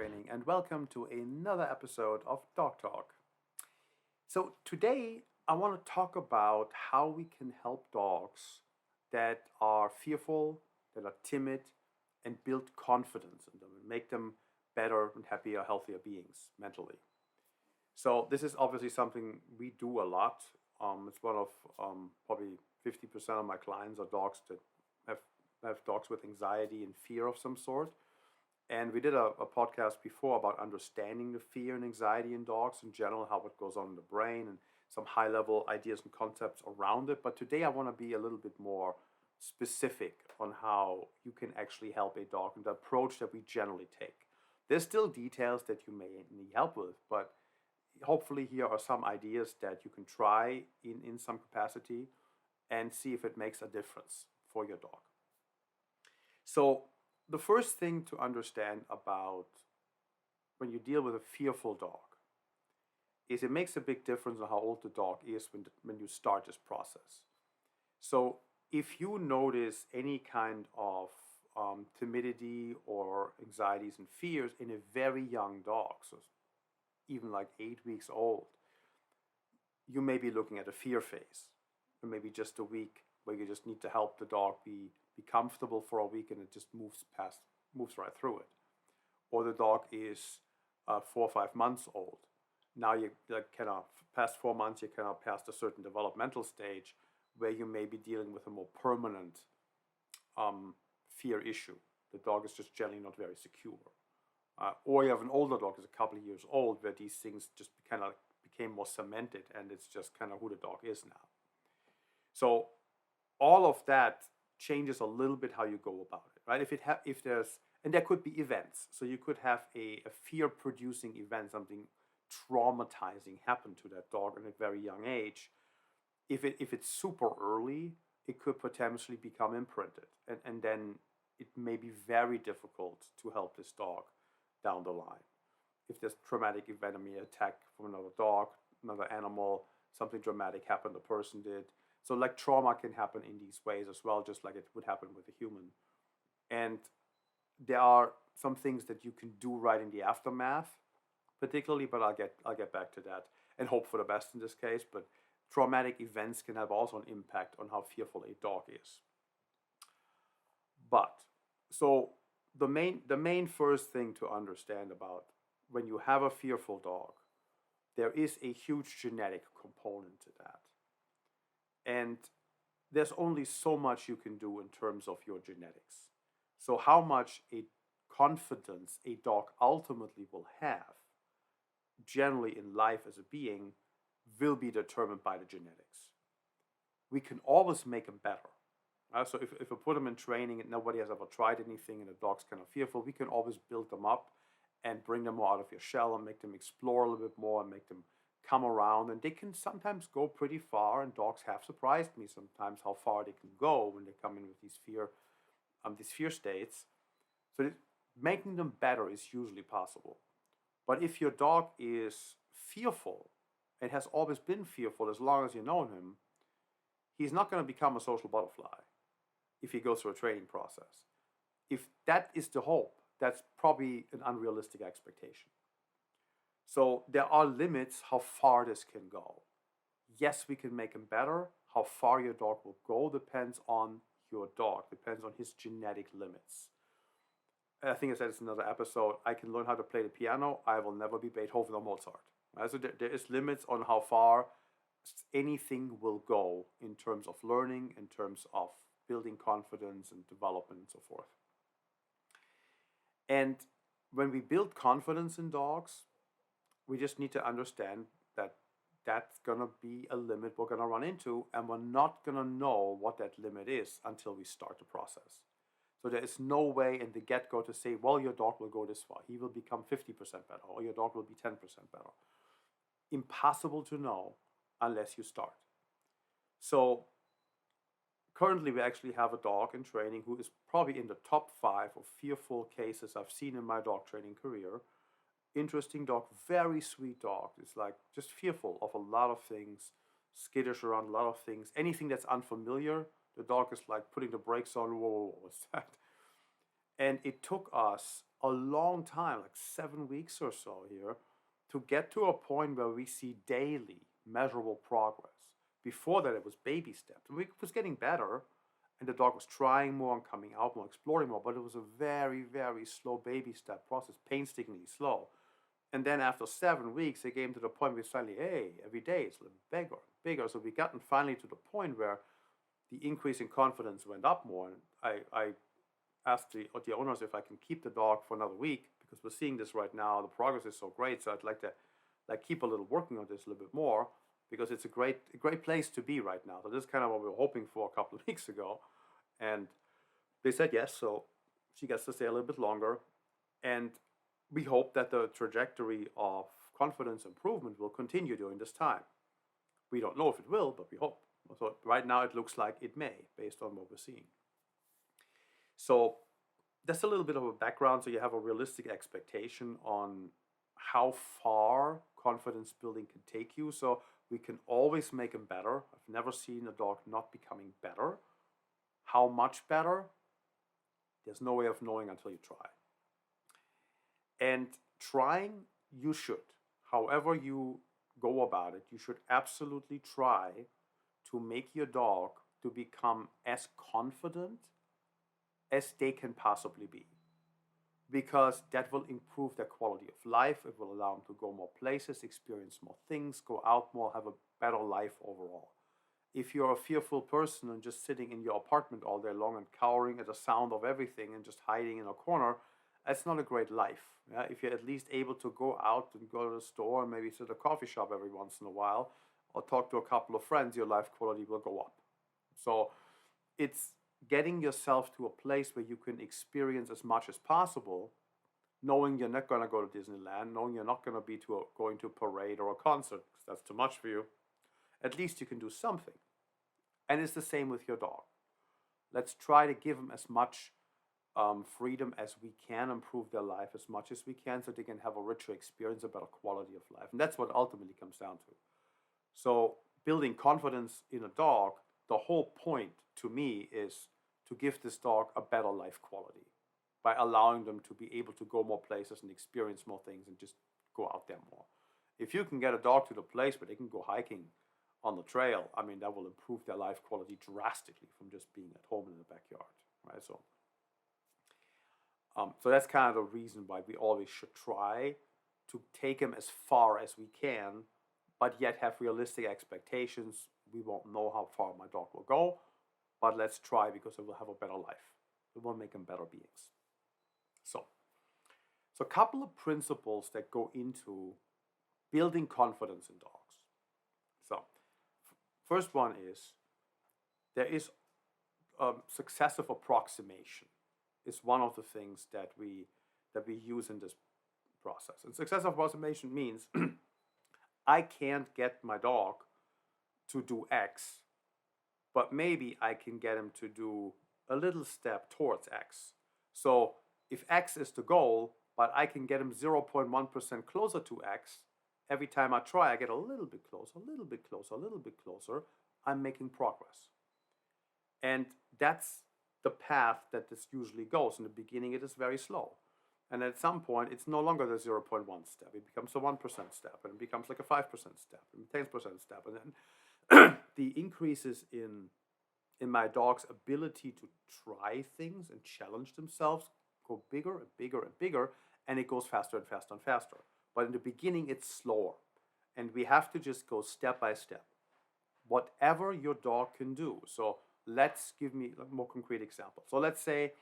training, and welcome to another episode of Dog Talk. So, today I want to talk about how we can help dogs that are fearful, that are timid, and build confidence in them and make them better and happier, healthier beings mentally. So, this is obviously something we do a lot. It's one of probably 50% of my clients are dogs that have, have dogs with anxiety and fear of some sort. And we did a podcast before about understanding the fear and anxiety in dogs in general, how it goes on in the brain, and some high level ideas and concepts around it. But today I want to be a little bit more specific on how you can actually help a dog and the approach that we generally take. There's still details that you may need help with, but hopefully here are some ideas that you can try in some capacity and see if it makes a difference for your dog. So, the first thing to understand about when you deal with a fearful dog is it makes a big difference on how old the dog is when you start this process. So, if you notice any kind of timidity or anxieties and fears in a very young dog, so even like 8 weeks old, you may be looking at a fear phase, or maybe just a week where you just need to help the dog be comfortable for a week and it just moves right through it. Or the dog is 4 or 5 months old. Now you like cannot past 4 months you cannot pass a certain developmental stage where you may be dealing with a more permanent fear issue. The dog is just generally not very secure. Or you have an older dog, is a couple of years old, where these things just kind of became more cemented, and it's just kind of who the dog is now. So all of that changes a little bit how you go about it, right? If there's and there could be events, so you could have a fear-producing event, something traumatizing happen to that dog at a very young age. If it's super early, it could potentially become imprinted, and then it may be very difficult to help this dog down the line. If there's traumatic event, I mean, attack from another dog, another animal, something dramatic happened, the person did. So like trauma can happen in these ways as well, just like it would happen with a human. And there are some things that you can do right in the aftermath, particularly, but I'll get back to that and hope for the best in this case. But traumatic events can have also an impact on how fearful a dog is. But so the main first thing to understand about when you have a fearful dog, there is a huge genetic component to that. And there's only so much you can do in terms of your genetics. So, how much a confidence a dog ultimately will have, generally in life as a being, will be determined by the genetics. We can always make them better. So, if we put them in training and nobody has ever tried anything and the dog's kind of fearful, we can always build them up and bring them more out of your shell and make them explore a little bit more and make them come around, and they can sometimes go pretty far, and dogs have surprised me sometimes how far they can go when they come in with these fear states. So making them better is usually possible. But if your dog is fearful and has always been fearful as long as you've known him, he's not going to become a social butterfly if he goes through a training process. If that is the hope, that's probably an unrealistic expectation. So there are limits how far this can go. Yes, we can make him better. How far your dog will go depends on your dog, depends on his genetic limits. I think I said it's another episode. I can learn how to play the piano. I will never be Beethoven or Mozart. Right? So there is limits on how far anything will go in terms of learning, in terms of building confidence and development and so forth. And when we build confidence in dogs, we just need to understand that that's going to be a limit we're going to run into, and we're not going to know what that limit is until we start the process. So there is no way in the get-go to say, well, your dog will go this far. He will become 50% better, or your dog will be 10% better. Impossible to know unless you start. So currently we actually have a dog in training who is probably in the top 5 of fearful cases I've seen in my dog training career. Interesting dog, very sweet dog. It's like just fearful of a lot of things, skittish around a lot of things. Anything that's unfamiliar, the dog is like putting the brakes on. Whoa, what's that? And it took us a long time, like 7 weeks or so here, to get to a point where we see daily measurable progress. Before that, it was baby steps. And it was getting better, and the dog was trying more and coming out more, exploring more, but it was a very, very slow baby step process, painstakingly slow. And then after 7 weeks, it came to the point where suddenly, hey, every day it's a little bigger and bigger. So we gotten finally to the point where the increase in confidence went up more. And I asked the owners if I can keep the dog for another week because we're seeing this right now. The progress is so great, so I'd like to keep a little working on this a little bit more because it's a great place to be right now. So this is kind of what we were hoping for a couple of weeks ago, and they said yes. So she gets to stay a little bit longer, and we hope that the trajectory of confidence improvement will continue during this time. We don't know if it will, but we hope. So right now it looks like it may, based on what we're seeing. So that's a little bit of a background, so you have a realistic expectation on how far confidence building can take you. So we can always make them better. I've never seen a dog not becoming better. How much better? There's no way of knowing until you try. And trying, you should. However you go about it, you should absolutely try to make your dog to become as confident as they can possibly be. Because that will improve their quality of life. It will allow them to go more places, experience more things, go out more, have a better life overall. If you're a fearful person and just sitting in your apartment all day long and cowering at the sound of everything and just hiding in a corner, that's not a great life. Yeah? If you're at least able to go out and go to the store and maybe sit at a coffee shop every once in a while or talk to a couple of friends, your life quality will go up. So it's getting yourself to a place where you can experience as much as possible, knowing you're not going to go to Disneyland, knowing you're not going to be going to a parade or a concert, because that's too much for you. At least you can do something. And it's the same with your dog. Let's try to give them as much freedom as we can, improve their life as much as we can, so they can have a richer experience, a better quality of life. And that's what ultimately comes down to. So building confidence in a dog, the whole point to me is to give this dog a better life quality by allowing them to be able to go more places and experience more things and just go out there more. If you can get a dog to the place where they can go hiking on the trail, I mean, that will improve their life quality drastically from just being at home in the backyard, right? So that's kind of the reason why we always should try to take them as far as we can, but yet have realistic expectations. We won't know how far my dog will go, but let's try because it will have a better life. It will make them better beings. So a couple of principles that go into building confidence in dogs. So first one is there is successive approximation is one of the things that we use in this process. And successive approximation means I can't get my dog to do X, but maybe I can get him to do a little step towards X. So if X is the goal, but I can get him 0.1% closer to X, every time I try, I get a little bit closer, a little bit closer, a little bit closer, I'm making progress. And that's the path that this usually goes. In the beginning, it is very slow. And at some point, it's no longer the 0.1 step. It becomes a 1% step, and it becomes like a 5% step, and a 10% step. And then the increases in my dog's ability to try things and challenge themselves go bigger and bigger and bigger, and it goes faster and faster and faster. But in the beginning, it's slower. And we have to just go step by step. Whatever your dog can do. So let's give me a more concrete example. So let's say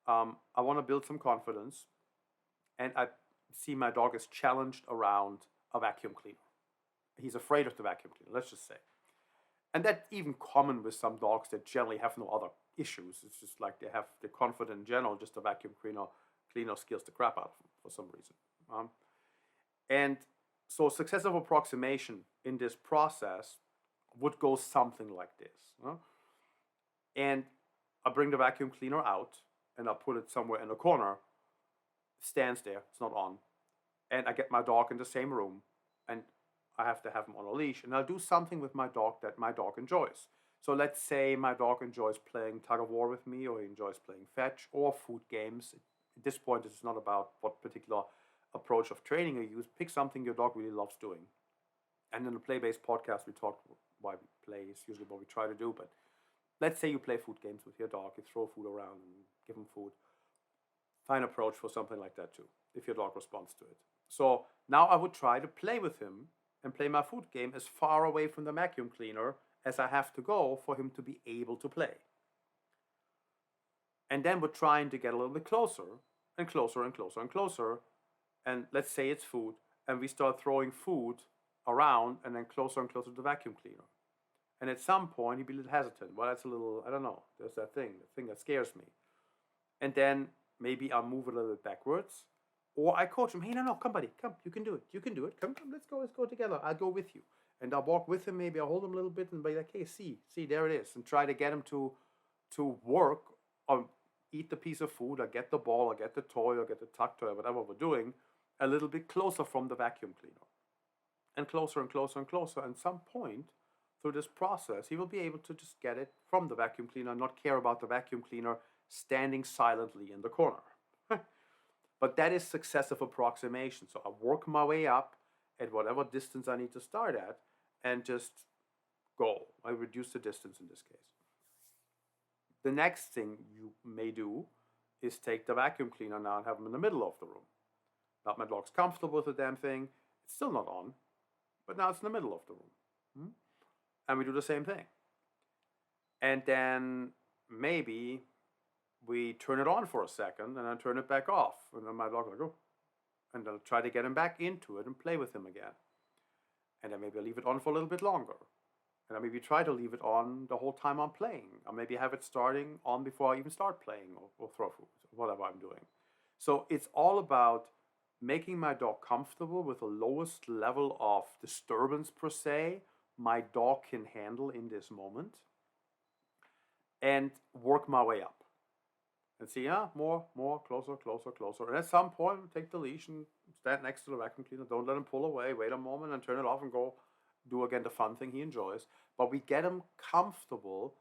I want to build some confidence, and I see my dog is challenged around a vacuum cleaner. He's afraid of the vacuum cleaner, let's just say. And that's even common with some dogs that generally have no other issues. It's just like they're confident in general, just the vacuum cleaner scares the crap out of them for some reason. And so successive approximation in this process would go something like this. And I bring the vacuum cleaner out, and I put it somewhere in a corner, stands there, it's not on. And I get my dog in the same room, and I have to have him on a leash, and I'll do something with my dog that my dog enjoys. So let's say my dog enjoys playing tug of war with me, or he enjoys playing fetch or food games. at this point, it's not about what particular approach of training you use. Pick something your dog really loves doing. And in the play-based podcast, we talk why we play is usually what we try to do. But let's say you play food games with your dog, you throw food around and give him food. Fine approach for something like that too, if your dog responds to it. So now I would try to play with him and play my food game as far away from the vacuum cleaner as I have to go for him to be able to play. And then we're trying to get a little bit closer and closer and closer and closer. And let's say it's food, and we start throwing food around and then closer and closer to the vacuum cleaner. And at some point, he'd be a little hesitant. Well, that's a little, I don't know, there's that thing, the thing that scares me. And then maybe I'll move a little bit backwards. Or I coach him, hey, no, come, buddy, come, you can do it, you can do it. Come, let's go together. I'll go with you. And I'll walk with him, maybe I'll hold him a little bit and be like, hey, see, there it is. And try to get him to work or eat the piece of food or get the ball or get the toy or get the tuck toy or whatever we're doing a little bit closer from the vacuum cleaner. And closer and closer and closer. And at some point through this process, he will be able to just get it from the vacuum cleaner and not care about the vacuum cleaner standing silently in the corner. But that is successive approximation. So I work my way up at whatever distance I need to start at and just go. I reduce the distance in this case. The next thing you may do is take the vacuum cleaner now and have them in the middle of the room. Now my dog's comfortable with the damn thing. It's still not on, but now it's in the middle of the room. And we do the same thing. And then maybe we turn it on for a second and then turn it back off. And then my dog will go. And I'll try to get him back into it and play with him again. And then maybe I'll leave it on for a little bit longer. And I maybe try to leave it on the whole time I'm playing. Or maybe have it starting on before I even start playing or throw food, or whatever I'm doing. So it's all about making my dog comfortable with the lowest level of disturbance per se my dog can handle in this moment. And work my way up. And see, more, closer. And at some point, take the leash and stand next to the vacuum cleaner. Don't let him pull away. Wait a moment and turn it off and go do again the fun thing he enjoys. But we get him comfortable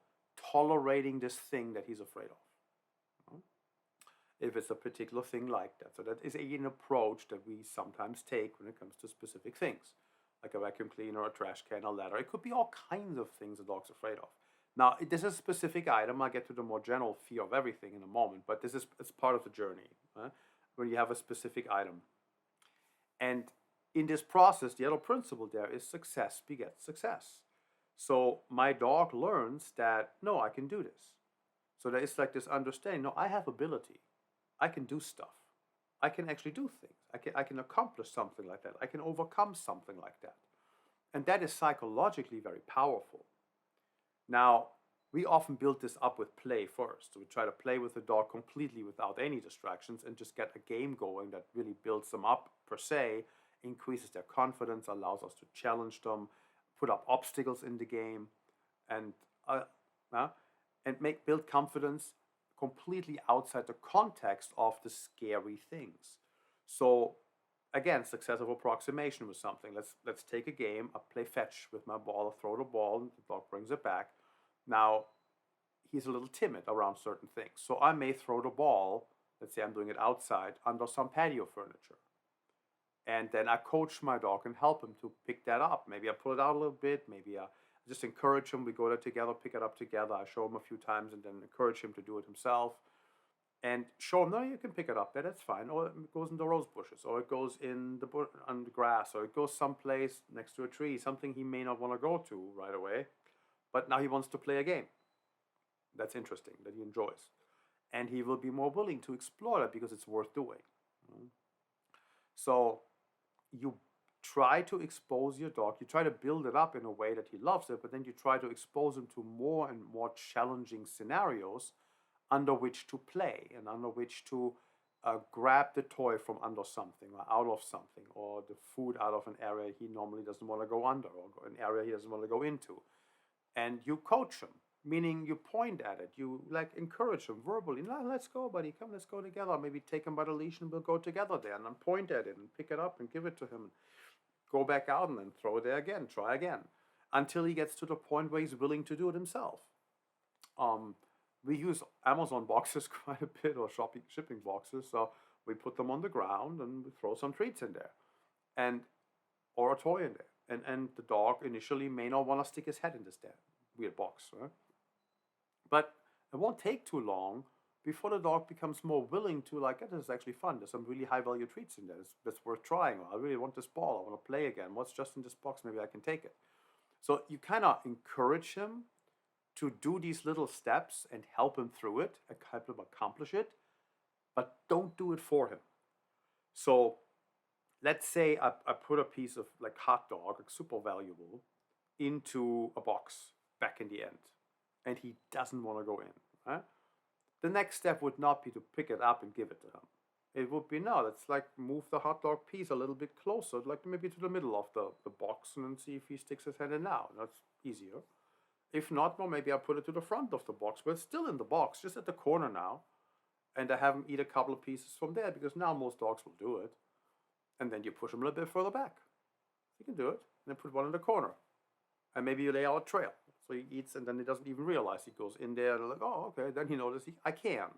tolerating this thing that he's afraid of. If it's a particular thing like that. So that is an approach that we sometimes take when it comes to specific things. Like a vacuum cleaner, a trash can, a ladder. It could be all kinds of things the dog's afraid of. Now, this is a specific item. I'll get to the more general fear of everything in a moment, but it's part of the journey, when you have a specific item. And in this process, the other principle there is success begets success. So my dog learns that, no, I can do this. So there is like this understanding, no, I have ability. I can do stuff. I can actually do things. I can accomplish something like that. I can overcome something like that. And that is psychologically very powerful. Now, we often build this up with play first. So we try to play with the dog completely without any distractions and just get a game going that really builds them up per se, increases their confidence, allows us to challenge them, put up obstacles in the game, and build confidence completely outside the context of the scary things. So again, successive approximation with something. Let's take a game. I play fetch with my ball, I throw the ball, and the dog brings it back. Now, he's a little timid around certain things. So I may throw the ball, let's say I'm doing it outside, under some patio furniture. And then I coach my dog and help him to pick that up. Maybe I pull it out a little bit. Maybe I just encourage him. We go there together, pick it up together. I show him a few times and then encourage him to do it himself. And show him, no, you can pick it up there, that's fine. Or it goes in the rose bushes, or it goes on the grass, or it goes someplace next to a tree, something he may not want to go to right away. But now he wants to play a game. That's interesting, that he enjoys. And he will be more willing to explore that because it's worth doing. So you try to expose your dog. You try to build it up in a way that he loves it, but then you try to expose him to more and more challenging scenarios under which to play and under which to grab the toy from under something or out of something, or the food out of an area he normally doesn't want to go under, or an area he doesn't want to go into. And you coach him, meaning you point at it. You encourage him verbally. No, let's go, buddy. Come, let's go together. Maybe take him by the leash and we'll go together there. And then point at it and pick it up and give it to him. Go back out and then throw it there again. Try again. Until he gets to the point where he's willing to do it himself. we use Amazon boxes quite a bit, or shipping boxes. So we put them on the ground and we throw some treats in there, and or a toy in there. And the dog initially may not want to stick his head in this damn weird box, right? But it won't take too long before the dog becomes more willing to, like, yeah, this is actually fun. There's some really high value treats in there. That's worth trying. I really want this ball. I want to play again. What's just in this box? Maybe I can take it. So you kind of encourage him to do these little steps and help him through it and help him accomplish it, but don't do it for him. So let's say I put a piece of like hot dog, like super valuable, into a box back in the end, and he doesn't want to go in. Right? The next step would not be to pick it up and give it to him. It would be, no, let's like move the hot dog piece a little bit closer, like maybe to the middle of the box, and then see if he sticks his head in now. That's easier. If not, well, maybe I put it to the front of the box, but it's still in the box, just at the corner now. And I have him eat a couple of pieces from there, because now most dogs will do it. And then you push him a little bit further back. You can do it. And then put one in the corner. And maybe you lay out a trail. So he eats, and then he doesn't even realize he goes in there. And like, oh, okay. Then he notices I can.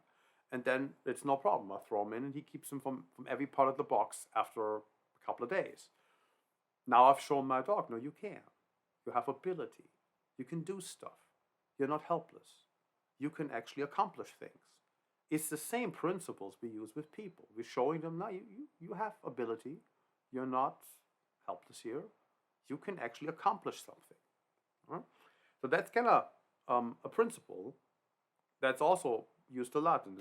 And then it's no problem. I throw him in, and he keeps him from every part of the box after a couple of days. Now I've shown my dog, no, you can. You have ability. You can do stuff. You're not helpless. You can actually accomplish things. It's the same principles we use with people. We're showing them, now you have ability. You're not helpless here. You can actually accomplish something. Right? So that's kind of a principle that's also used a lot, and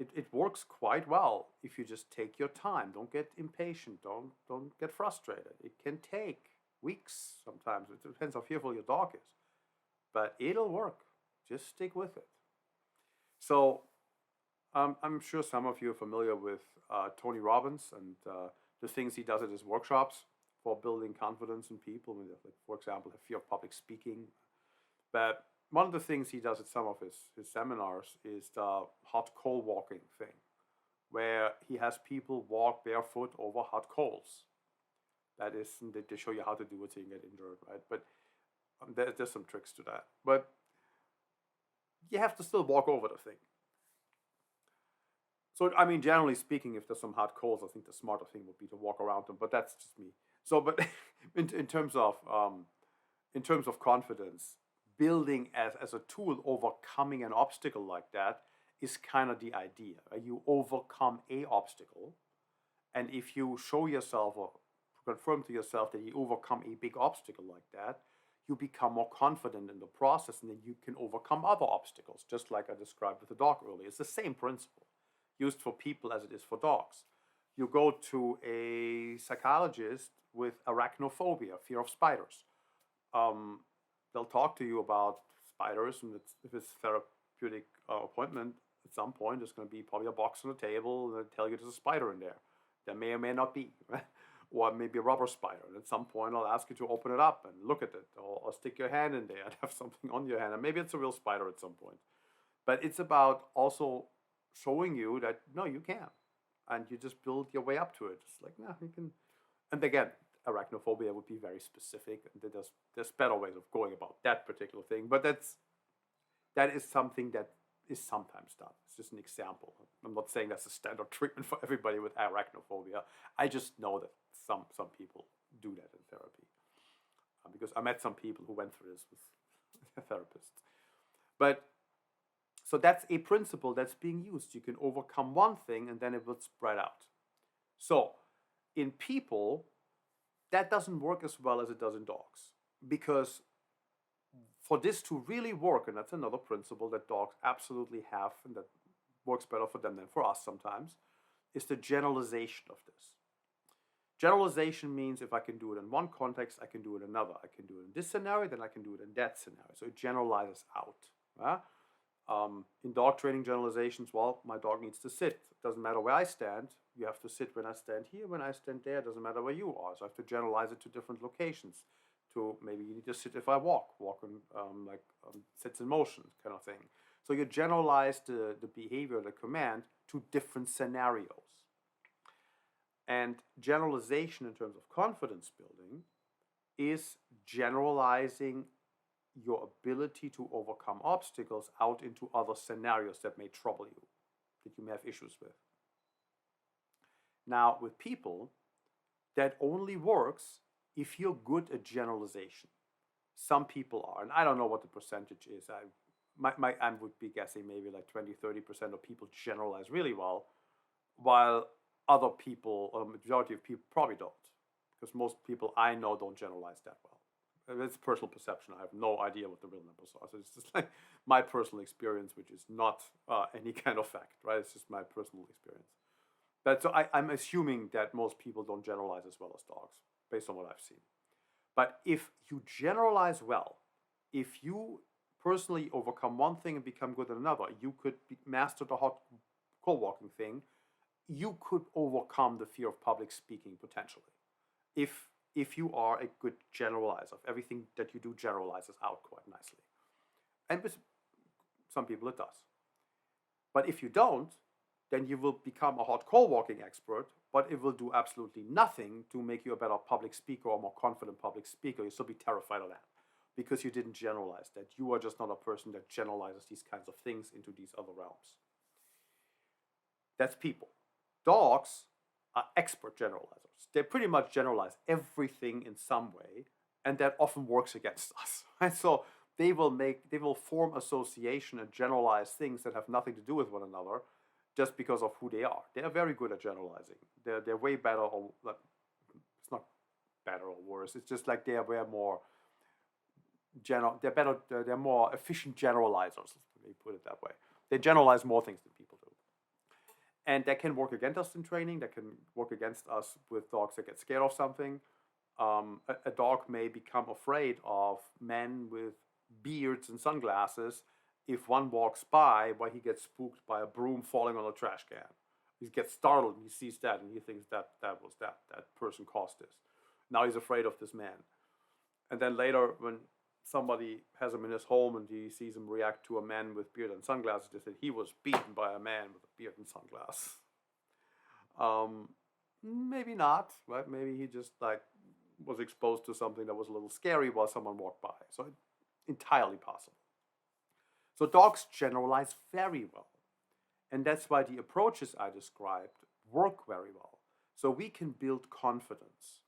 it works quite well if you just take your time. Don't get impatient. Don't get frustrated. It can take weeks sometimes. It depends how fearful your dog is, but it'll work. Just stick with it. So I'm sure some of you are familiar with Tony Robbins and the things he does at his workshops for building confidence in people. Like, for example, the fear of public speaking. But one of the things he does at some of his seminars is the hot coal walking thing, where he has people walk barefoot over hot coals. That is, they show you how to do it so you get injured, right? But there's some tricks to that. But you have to still walk over the thing. So, I mean, generally speaking, if there's some hot coals, I think the smarter thing would be to walk around them. But that's just me. So, but in terms of confidence, building as a tool, overcoming an obstacle like that is kind of the idea. Right? You overcome a obstacle, and if you show yourself or confirm to yourself that you overcome a big obstacle like that, you become more confident in the process, and then you can overcome other obstacles, just like I described with the dog earlier. It's the same principle, used for people as it is for dogs. You go to a psychologist with arachnophobia, fear of spiders. They'll talk to you about spiders, and if it's therapeutic appointment, at some point there's going to be probably a box on the table, and they'll tell you there's a spider in there. There may or may not be, right? Or maybe a rubber spider. And at some point I'll ask you to open it up and look at it, or stick your hand in there and have something on your hand, and maybe it's a real spider at some point. But it's about also showing you that, no, you can. And you just build your way up to it. It's like, no, you can. And again, arachnophobia would be very specific. And there's better ways of going about that particular thing. But that is something that is sometimes done. It's just an example. I'm not saying that's a standard treatment for everybody with arachnophobia. I just know that some people do that in therapy. Because I met some people who went through this with therapists. But so that's a principle that's being used. You can overcome one thing, and then it will spread out. So in people, that doesn't work as well as it does in dogs. Because for this to really work, and that's another principle that dogs absolutely have, and that works better for them than for us sometimes, is the generalization of this. Generalization means if I can do it in one context, I can do it in another. I can do it in this scenario, then I can do it in that scenario. So it generalizes out. Right? In dog training generalizations, well, my dog needs to sit. It doesn't matter where I stand. You have to sit when I stand here, when I stand there. It doesn't matter where you are. So I have to generalize it to different locations. To maybe you need to sit if I walk on sits in motion kind of thing. So you generalize the behavior, the command, to different scenarios. And generalization in terms of confidence building is generalizing your ability to overcome obstacles out into other scenarios that may trouble you, that you may have issues with. Now, with people, that only works if you're good at generalization. Some people are, and I don't know what the percentage is. I would be guessing maybe like 20-30% of people generalize really well, while other people, or majority of people, probably don't. Because most people I know don't generalize that well. It's personal perception. I have no idea what the real numbers are. So it's just like my personal experience, which is not any kind of fact, right? It's just my personal experience. But so I'm assuming that most people don't generalize as well as dogs, based on what I've seen. But if you generalize well, if you personally overcome one thing and become good at another, you could master the hot cold walking thing. You could overcome the fear of public speaking potentially, if you are a good generalizer. If everything that you do generalizes out quite nicely, and with some people it does. But if you don't, then you will become a hot cold walking expert, but it will do absolutely nothing to make you a better public speaker or more confident public speaker. You'll still be terrified of that because you didn't generalize that. You are just not a person that generalizes these kinds of things into these other realms. That's people. Dogs are expert generalizers. They pretty much generalize everything in some way, and that often works against us. Right? So they will form association and generalize things that have nothing to do with one another, just because of who they are. They are very good at generalizing. They're way better, or it's not better or worse. It's just like they are way more general. They're better. They're more efficient generalizers. Let me put it that way. They generalize more things than people do, and that can work against us in training. That can work against us with dogs that get scared of something. A dog may become afraid of men with beards and sunglasses if one walks by while he gets spooked by a broom falling on a trash can. He gets startled and he sees that and he thinks that person caused this. Now he's afraid of this man. And then later, when somebody has him in his home and he sees him react to a man with beard and sunglasses, they said he was beaten by a man with a beard and sunglasses. Maybe not, right? Maybe he just was exposed to something that was a little scary while someone walked by. So entirely possible. So dogs generalize very well. And that's why the approaches I described work very well. So we can build confidence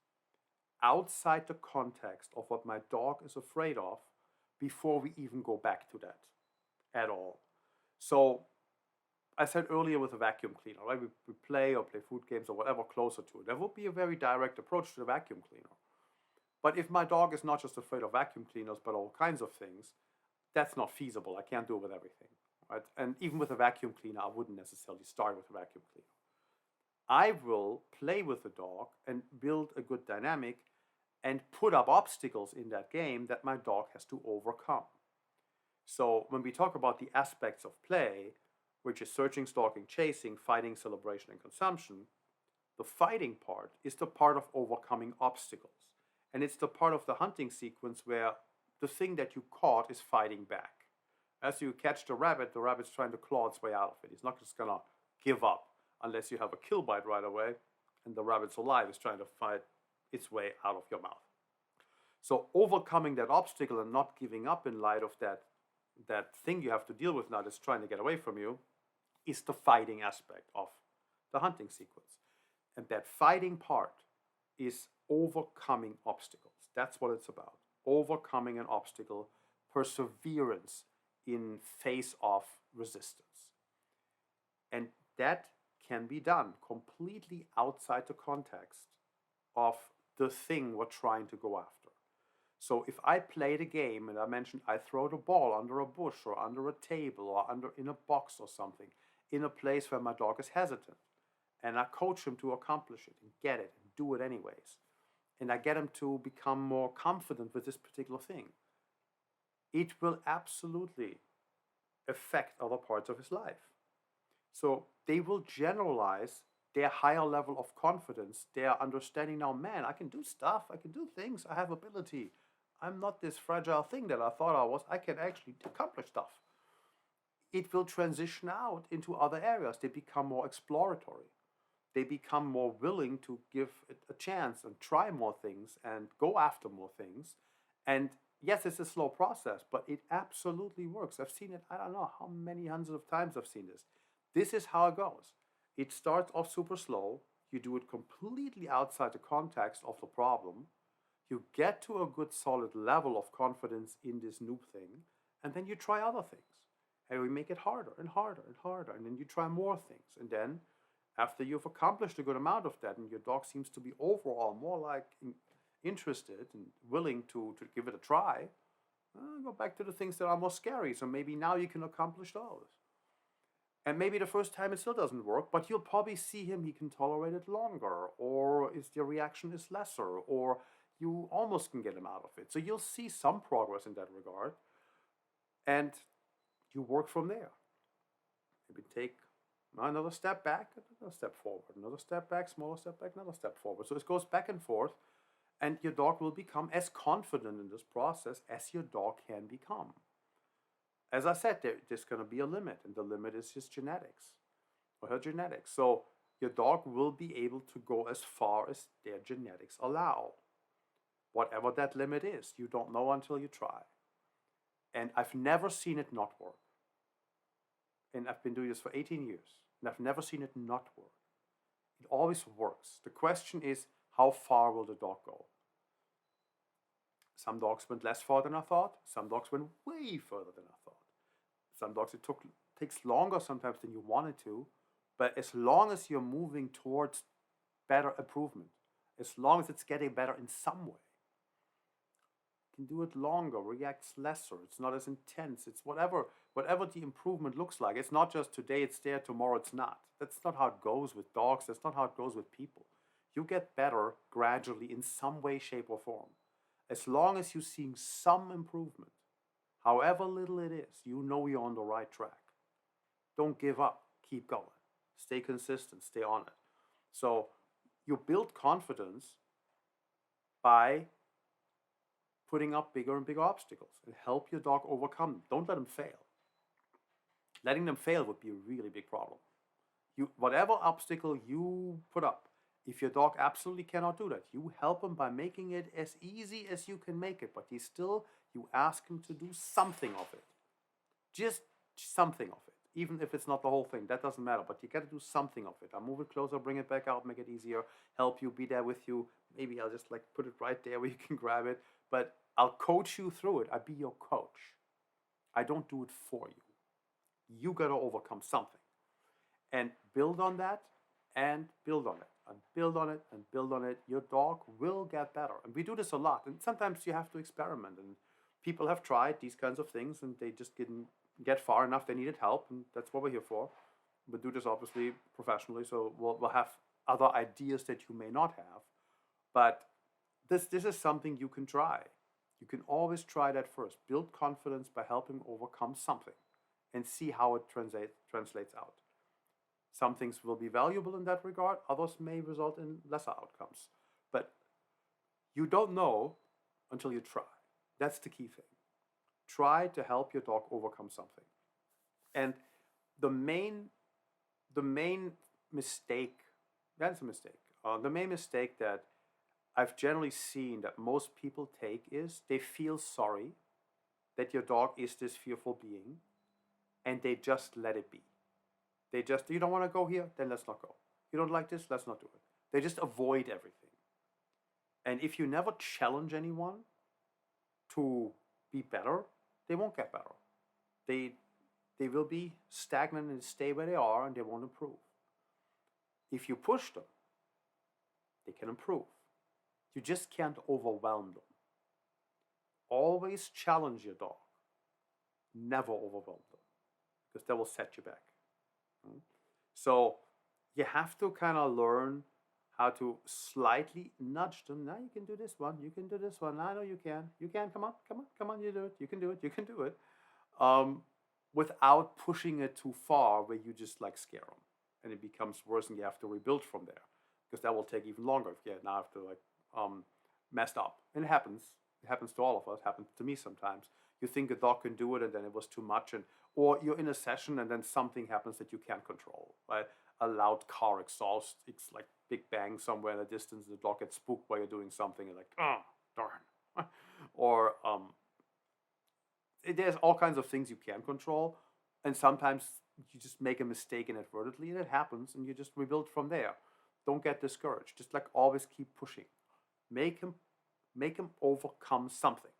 outside the context of what my dog is afraid of before we even go back to that at all. So I said earlier with a vacuum cleaner, right? We play or play food games or whatever closer to it. There will be a very direct approach to the vacuum cleaner. But if my dog is not just afraid of vacuum cleaners, but all kinds of things, that's not feasible. I can't do it with everything, right? And even with a vacuum cleaner, I wouldn't necessarily start with a vacuum cleaner. I will play with the dog and build a good dynamic and put up obstacles in that game that my dog has to overcome. So when we talk about the aspects of play, which is searching, stalking, chasing, fighting, celebration, and consumption, the fighting part is the part of overcoming obstacles. And it's the part of the hunting sequence where the thing that you caught is fighting back. As you catch the rabbit's trying to claw its way out of it. He's not just gonna give up unless you have a kill bite right away, and the rabbit's alive is trying to fight its way out of your mouth. So overcoming that obstacle and not giving up in light of that thing you have to deal with now that's trying to get away from you is the fighting aspect of the hunting sequence. And that fighting part is overcoming obstacles. That's what it's about. Overcoming an obstacle, perseverance in face of resistance. And that can be done completely outside the context of the thing we're trying to go after. So if I play the game and I mentioned I throw the ball under a bush or under a table or in a box or something, in a place where my dog is hesitant, and I coach him to accomplish it and get it and do it anyways, and I get him to become more confident with this particular thing, it will absolutely affect other parts of his life. So they will generalize their higher level of confidence, their understanding now, man, I can do stuff, I can do things, I have ability. I'm not this fragile thing that I thought I was. I can actually accomplish stuff. It will transition out into other areas. They become more exploratory. They become more willing to give it a chance and try more things and go after more things. And yes, it's a slow process, but it absolutely works. I've seen it, I don't know how many hundreds of times I've seen this. This is how it goes. It starts off super slow. You do it completely outside the context of the problem. You get to a good solid level of confidence in this new thing, and then you try other things. And we make it harder and harder and harder. And then you try more things. And then after you've accomplished a good amount of that and your dog seems to be overall more like interested and willing to give it a try, go back to the things that are more scary. So maybe now you can accomplish those. And maybe the first time it still doesn't work, but you'll probably see him, he can tolerate it longer, or is the reaction is lesser, or you almost can get him out of it. So you'll see some progress in that regard, and you work from there. Maybe take another step back, another step forward, another step back, smaller step back, another step forward. So it goes back and forth, and your dog will become as confident in this process as your dog can become. As I said, there's going to be a limit, and the limit is his genetics or her genetics. So your dog will be able to go as far as their genetics allow. Whatever that limit is, you don't know until you try. And I've never seen it not work. And I've been doing this for 18 years, and I've never seen it not work. It always works. The question is, how far will the dog go? Some dogs went less far than I thought. Some dogs went way further than I thought. Some dogs takes longer sometimes than you want it to, but as long as you're moving towards better improvement, as long as it's getting better in some way, you can do it longer, reacts lesser, it's not as intense, it's whatever the improvement looks like. It's not just today it's there, tomorrow it's not. That's not how it goes with dogs, that's not how it goes with people. You get better gradually in some way, shape, or form. As long as you're seeing some improvement, however little it is, you know you're on the right track. Don't give up. Keep going. Stay consistent. Stay on it. So you build confidence by putting up bigger and bigger obstacles and help your dog overcome them. Don't let them fail. Letting them fail would be a really big problem. Whatever obstacle you put up, if your dog absolutely cannot do that, you help him by making it as easy as you can make it, but you ask him to do something of it. Just something of it. Even if it's not the whole thing, that doesn't matter, but you got to do something of it. I'll move it closer, bring it back out, make it easier, help you, be there with you. Maybe I'll just like put it right there where you can grab it, but I'll coach you through it. I'll be your coach. I don't do it for you. You got to overcome something and build on that and build on it and build on it and build on it. Your dog will get better. And we do this a lot. And sometimes you have to experiment. And people have tried these kinds of things and they just didn't get far enough. They needed help. And that's what we're here for. We do this obviously professionally. So we'll have other ideas that you may not have. But this is something you can try. You can always try that first. Build confidence by helping overcome something and see how it translates out. Some things will be valuable in that regard, others may result in lesser outcomes. But you don't know until you try. That's the key thing. Try to help your dog overcome something. And the main mistake, that's a mistake. The main mistake that I've generally seen that most people take is they feel sorry that your dog is this fearful being and they just let it be. You don't want to go here, then let's not go. You don't like this, let's not do it. They just avoid everything. And if you never challenge anyone to be better, they won't get better. They will be stagnant and stay where they are and they won't improve. If you push them, they can improve. You just can't overwhelm them. Always challenge your dog. Never overwhelm them, because that will set you back. So you have to kind of learn how to slightly nudge them. Now you can do this one. You can do this one. I know you can. You can. Come on. You do it. You can do it. You can do it. Without pushing it too far, where you just like scare them, and it becomes worse, and you have to rebuild from there, because that will take even longer. If you now have to like messed up, and it happens. It happens to all of us. It happens to me sometimes. You think a dog can do it, and then it was too much, or you're in a session, and then something happens that you can't control. Right? A loud car exhaust, it's like big bang somewhere in the distance. The dog gets spooked while you're doing something, and like, oh darn, or there's all kinds of things you can control, and sometimes you just make a mistake inadvertently, and it happens, and you just rebuild from there. Don't get discouraged. Just like always keep pushing. Make him make him overcome something.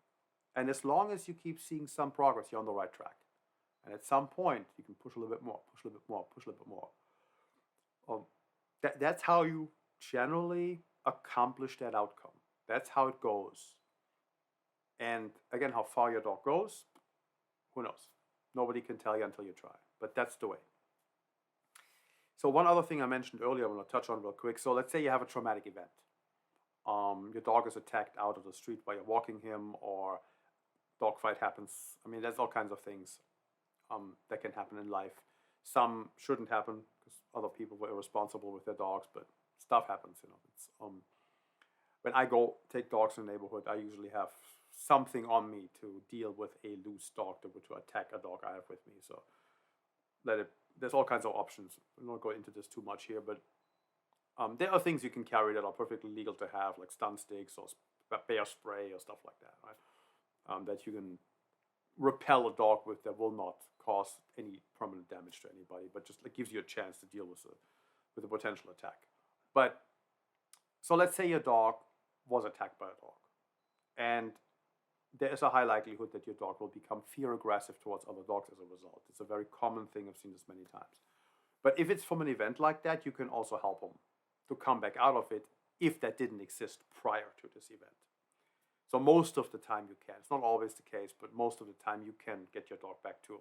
And as long as you keep seeing some progress, you're on the right track. And at some point, you can push a little bit more, push a little bit more, push a little bit more. That's how you generally accomplish that outcome. That's how it goes. And again, how far your dog goes, who knows? Nobody can tell you until you try. But that's the way. So one other thing I mentioned earlier, I'm going to touch on real quick. So let's say you have a traumatic event. Your dog is attacked out of the street while you're walking him, or dog fight happens. I mean, there's all kinds of things that can happen in life. Some shouldn't happen because other people were irresponsible with their dogs, but stuff happens. It's, when I go take dogs in the neighborhood, I usually have something on me to deal with a loose dog to attack a dog I have with me. So there's all kinds of options. I'm not going into this too much here, but there are things you can carry that are perfectly legal to have, like stun sticks or bear spray or stuff like that, right? That you can repel a dog with that will not cause any permanent damage to anybody, but just like gives you a chance to deal with a potential attack. But so let's say your dog was attacked by a dog, and there is a high likelihood that your dog will become fear aggressive towards other dogs as a result. It's a very common thing. I've seen this many times. But if it's from an event like that, you can also help them to come back out of it if that didn't exist prior to this event. So most of the time you can. It's not always the case, but most of the time you can get your dog back to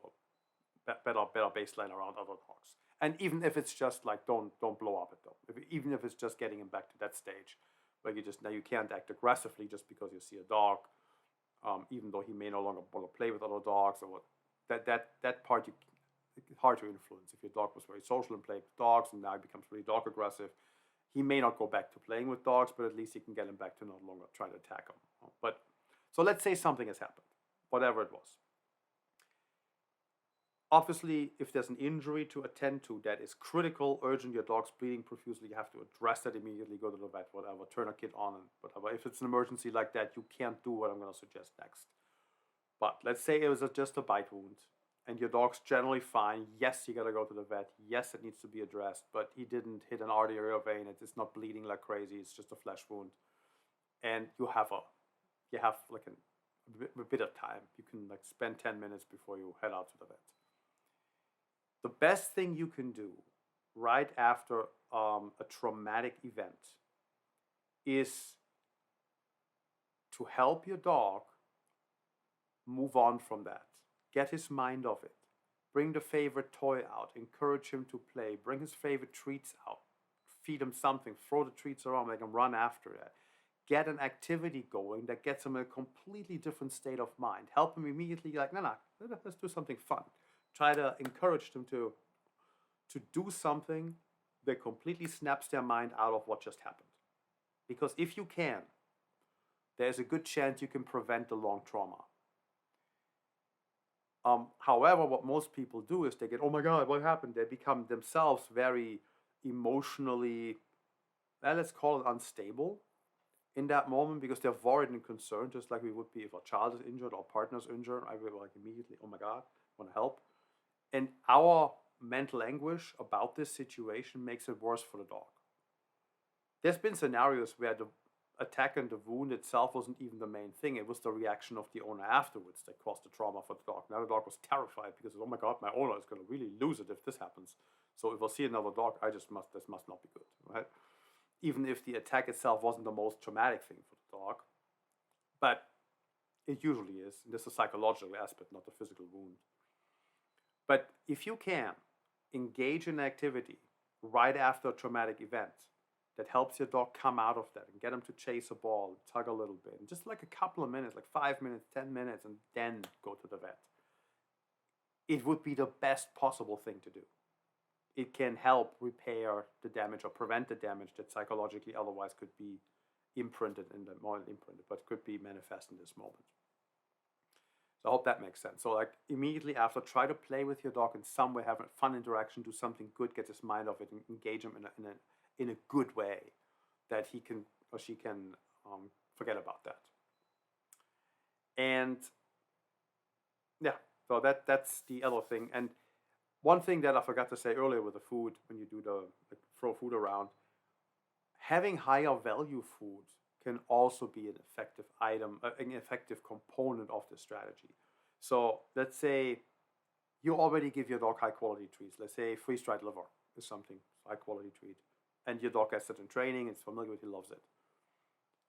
a better baseline around other dogs. And even if it's just like don't blow up at them. Even if it's just getting him back to that stage where you can't act aggressively just because you see a dog, even though he may no longer want to play with other dogs, or what. That part it's hard to influence. If your dog was very social and played with dogs and now he becomes really dog aggressive, he may not go back to playing with dogs, but at least you can get him back to no longer trying to attack him. But so let's say something has happened, whatever it was. Obviously, if there's an injury to attend to that is critical, urgent, your dog's bleeding profusely, you have to address that immediately, go to the vet, whatever, turn a kit on and whatever. If it's an emergency like that, you can't do what I'm going to suggest next. But let's say it was just a bite wound and your dog's generally fine. Yes, you got to go to the vet. Yes, it needs to be addressed, but he didn't hit an artery or vein. It's not bleeding like crazy. It's just a flesh wound. And you have like a bit of time. You can like spend 10 minutes before you head out to the vet. The best thing you can do right after a traumatic event is to help your dog move on from that. Get his mind off it. Bring the favorite toy out. Encourage him to play. Bring his favorite treats out. Feed him something. Throw the treats around. Make him run after it. Get an activity going that gets him in a completely different state of mind. Help him immediately, like, no, let's do something fun. Try to encourage them to do something that completely snaps their mind out of what just happened. Because if you can, there's a good chance you can prevent the long trauma. However, what most people do is they get, oh my God, what happened? They become themselves very emotionally, let's call it unstable in that moment because they're worried and concerned, just like we would be if our child is injured or partner's injured. I would like immediately, oh my God, want to help. And our mental anguish about this situation makes it worse for the dog. There's been scenarios where the attack and the wound itself wasn't even the main thing. It was the reaction of the owner afterwards that caused the trauma for the dog. Now the dog was terrified because, oh my God, my owner is going to really lose it if this happens. So if I see another dog, this must not be good, right? Even if the attack itself wasn't the most traumatic thing for the dog. But it usually is. And this is a psychological aspect, not the physical wound. But if you can engage in activity right after a traumatic event that helps your dog come out of that and get him to chase a ball, tug a little bit, and just like a couple of minutes, like 5 minutes, 10 minutes, and then go to the vet, it would be the best possible thing to do. It can help repair the damage or prevent the damage that psychologically otherwise could be but could be manifest in this moment. So I hope that makes sense. So like immediately after, try to play with your dog in some way, have a fun interaction, do something good, get his mind off it, and engage him in a good way that he can or she can forget about that. And Yeah. So that's the other thing. And one thing that I forgot to say earlier with the food, when you do the throw food around, having higher value food can also be an effective item, an effective component of the strategy. So let's say you already give your dog high quality treats. Let's say freeze dried liver is something high quality treat, and your dog gets it in training. It's familiar with, he loves it.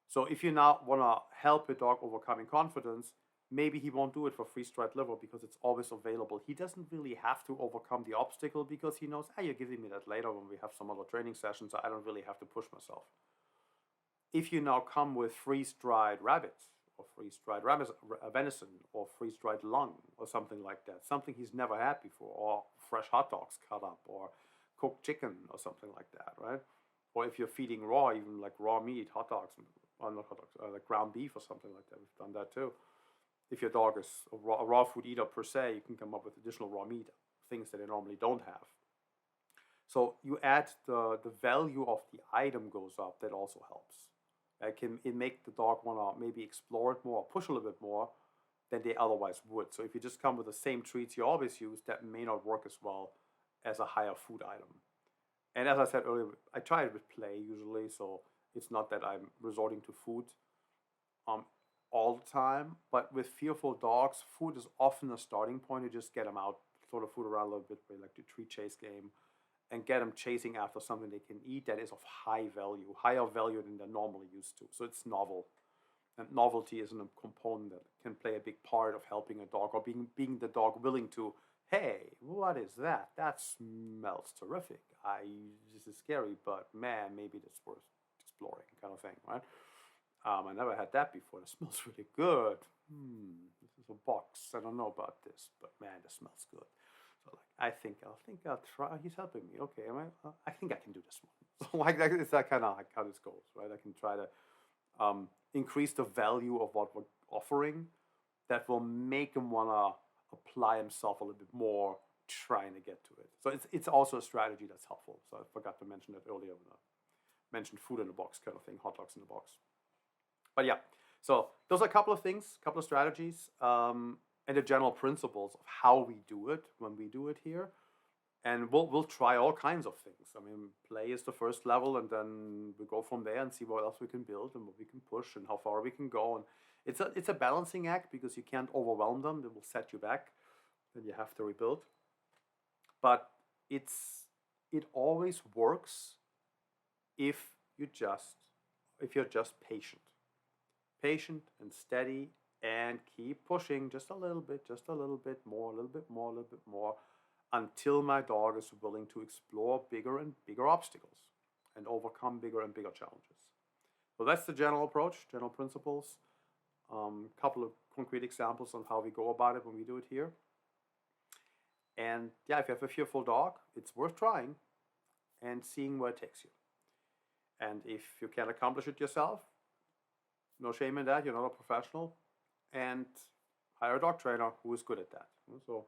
So if you now want to help your dog overcoming confidence, maybe he won't do it for freeze dried liver because it's always available. He doesn't really have to overcome the obstacle because he knows, you're giving me that later when we have some other training sessions. So I don't really have to push myself. If you now come with freeze dried rabbit or freeze dried venison or freeze dried lung or something like that, something he's never had before, or fresh hot dogs cut up or cooked chicken or something like that, right? Or if you're feeding raw, even like raw meat, hot dogs, or not hot dogs, like ground beef or something like that, we've done that too. If your dog is a raw food eater per se, you can come up with additional raw meat, things that they normally don't have. So you add the value of the item goes up, that also helps. It make the dog want to maybe explore it more, push a little bit more than they otherwise would. So if you just come with the same treats you always use, that may not work as well as a higher food item. And as I said earlier, I try it with play usually, so it's not that I'm resorting to food um, all the time. But with fearful dogs, food is often a starting point. You just get them out, throw the food around a little bit, like the treat chase game, and get them chasing after something they can eat that is of high value, higher value than they're normally used to. So it's novel. And novelty is a component that can play a big part of helping a dog, or being the dog willing to, hey, what is that? That smells terrific. This is scary, but man, maybe that's worth exploring, kind of thing, right? I never had that before. It smells really good. This is a box. I don't know about this, but man, this smells good. So like, I'll try. He's helping me. Okay, I think I can do this one. So like that is that kind of like how this goes, right? I can try to increase the value of what we're offering. That will make him wanna apply himself a little bit more, trying to get to it. So it's also a strategy that's helpful. So I forgot to mention that earlier when I mentioned food in the box kind of thing, hot dogs in the box. But yeah, so those are a couple of things, a couple of strategies, and the general principles of how we do it when we do it here. And we'll try all kinds of things. I mean, play is the first level, and then we go from there and see what else we can build and what we can push and how far we can go. And it's a balancing act because you can't overwhelm them; they will set you back. Then you have to rebuild. But it always works if if you're just patient and steady, and keep pushing just a little bit more, a little bit more, a little bit more, until my dog is willing to explore bigger and bigger obstacles and overcome bigger and bigger challenges. So that's the general approach, general principles. Couple of concrete examples on how we go about it when we do it here. And yeah, if you have a fearful dog, it's worth trying and seeing where it takes you. And if you can accomplish it yourself, no shame in that. You're not a professional, and hire a dog trainer who is good at that. So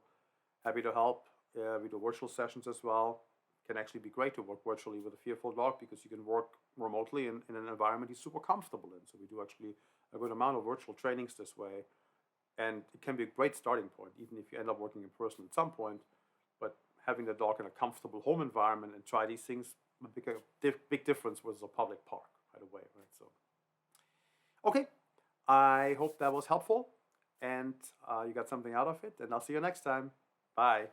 happy to help. We do virtual sessions as well. It can actually be great to work virtually with a fearful dog because you can work remotely in an environment he's super comfortable in. So we do actually a good amount of virtual trainings this way, and it can be a great starting point, even if you end up working in person at some point. But having the dog in a comfortable home environment and try these things make a big difference with a public park right away, right? So, okay, I hope that was helpful and you got something out of it. And I'll see you next time. Bye.